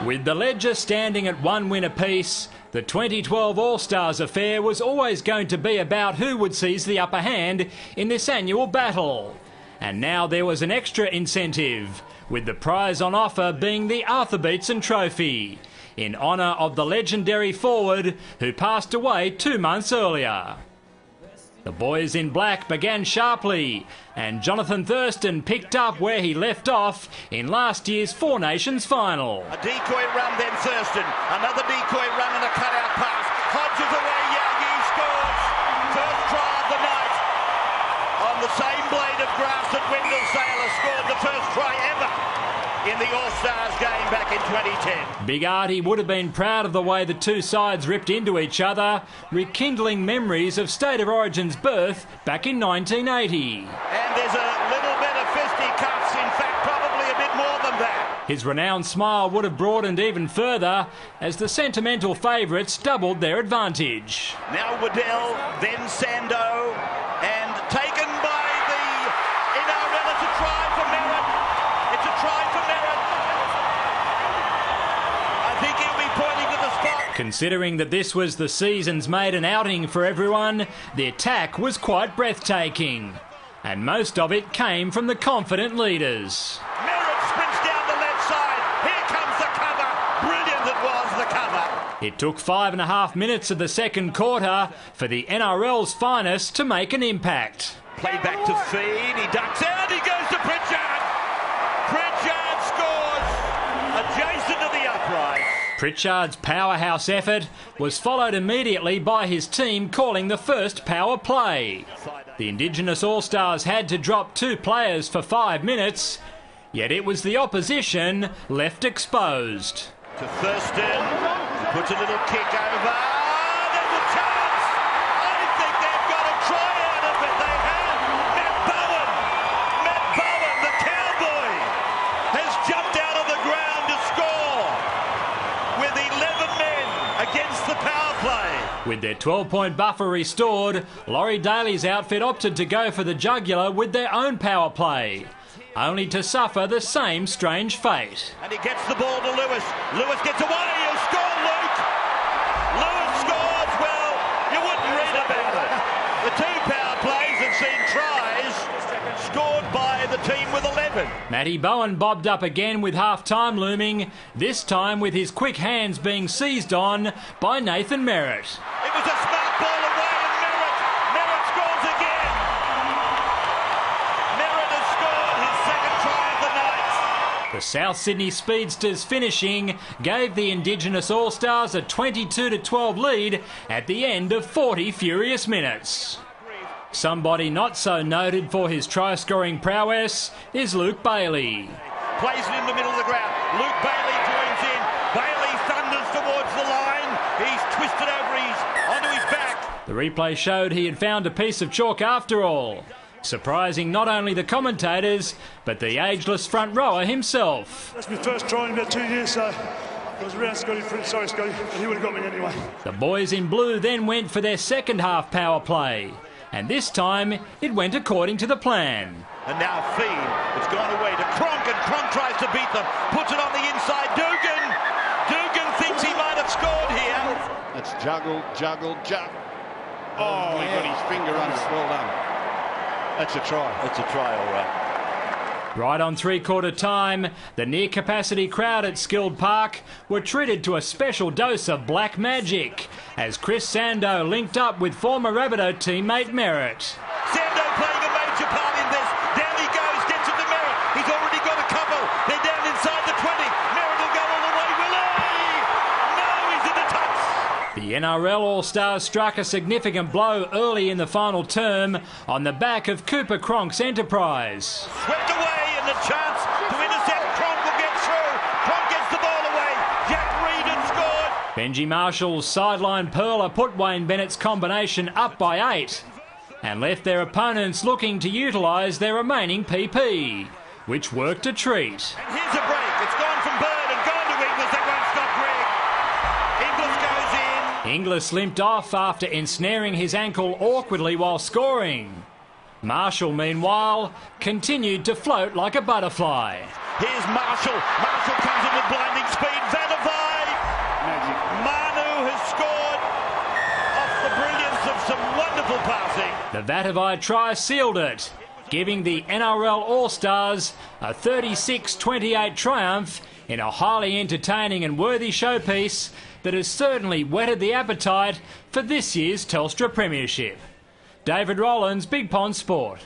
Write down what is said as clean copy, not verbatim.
With the ledger standing at 1 win apiece, the 2012 All-Stars affair was always going to be about who would seize the upper hand in this annual battle. And now there was an extra incentive, with the prize on offer being the Arthur Beetson Trophy, in honour of the legendary forward who passed away 2 months earlier. The boys in black began sharply, and Jonathan Thurston picked up where he left off in last year's Four Nations final. A decoy run, then Thurston. Another decoy run and a cut-out pass. Hodges away, Yagi scores. First try of the night. On the same blade of grass that Wendell Saylor scored the first try ever in the All-Stars game back in 2010. Big Artie would have been proud of the way the two sides ripped into each other, rekindling memories of State of Origin's birth back in 1980. And there's a little bit of fisticuffs, in fact probably a bit more than that. His renowned smile would have broadened even further as the sentimental favourites doubled their advantage. Now Waddell, then Sando, and taken by the NRL. It's a try for Merritt. It's a try for Merritt. I think he'll be pointing to the spot. Considering that this was the season's maiden outing for everyone, the attack was quite breathtaking. And most of it came from the confident leaders. Merritt sprints down the left side. Here comes the cover. Brilliant it was, the cover. It took 5.5 minutes of the second quarter for the NRL's finest to make an impact. Play back to Feed. He ducks out. He goes to Pritchard. Pritchard scores adjacent to the upright. Pritchard's powerhouse effort was followed immediately by his team calling the first power play. The Indigenous All-Stars had to drop 2 players for 5 minutes, yet it was the opposition left exposed. To Thurston, puts a little kick over. There's a chance! I think they've got a try out of it. They have. Matt Bowen, the cowboy, has jumped out of the ground to score with 11 men against the power play. With their 12-point buffer restored, Laurie Daly's outfit opted to go for the jugular with their own power play, only to suffer the same strange fate. And he gets the ball to Lewis. Lewis gets away. He'll score, Luke. Lewis scores. Well, you wouldn't read about it. The 2 power plays have seen tries scored by the team with 11. Matty Bowen bobbed up again with half-time looming, this time with his quick hands being seized on by Nathan Merritt. It was a smart ball away, and Merritt scores again. Merritt has scored his second try of the night. The South Sydney Speedsters finishing gave the Indigenous All-Stars a 22-12 lead at the end of 40 furious minutes. Somebody not so noted for his try-scoring prowess is Luke Bailey. Plays it in the middle of the ground. Luke Bailey joins in. Bailey thunders towards the line. He's twisted over onto his back. The replay showed he had found a piece of chalk after all, surprising not only the commentators, but the ageless front rower himself. That's my first try in about 2 years, so I was around Scotty. Sorry, Scotty, but he would have got me anyway. The boys in blue then went for their second half power play, and this time it went according to the plan. And now Feed, it's gone away to Cronk, and Cronk tries to beat them. Puts it on the inside. Dugan thinks he might have scored here. That's juggle. Oh, he got his finger on it. Well done. That's a try. It's a try, all right. Right on three-quarter time, the near-capacity crowd at Skilled Park were treated to a special dose of black magic as Chris Sando linked up with former Rabbitoh teammate Merritt. Sando playing a major part in this. Down he goes, gets it to Merritt. He's already got a couple. They're down inside the 20. Merritt will go all the way. Will he? No, he's in the touch. The NRL All-Stars struck a significant blow early in the final term on the back of Cooper Cronk's enterprise. Swept away. The chance to intercept. Cronk will get through. Cronk gets the ball away. Jack Reed had scored. Benji Marshall's sideline pearler put Wayne Bennett's combination up by 8 and left their opponents looking to utilise their remaining PP, which worked a treat. And here's a break. It's gone from Bird and gone to Inglis. They won't stop Greg. Inglis goes in. Inglis limped off after ensnaring his ankle awkwardly while scoring. Marshall, meanwhile, continued to float like a butterfly. Here's Marshall. Marshall comes in with blinding speed. The Vatavai try sealed it, giving the NRL All-Stars a 36-28 triumph in a highly entertaining and worthy showpiece that has certainly whetted the appetite for this year's Telstra Premiership. David Rollins, Big Pond Sport.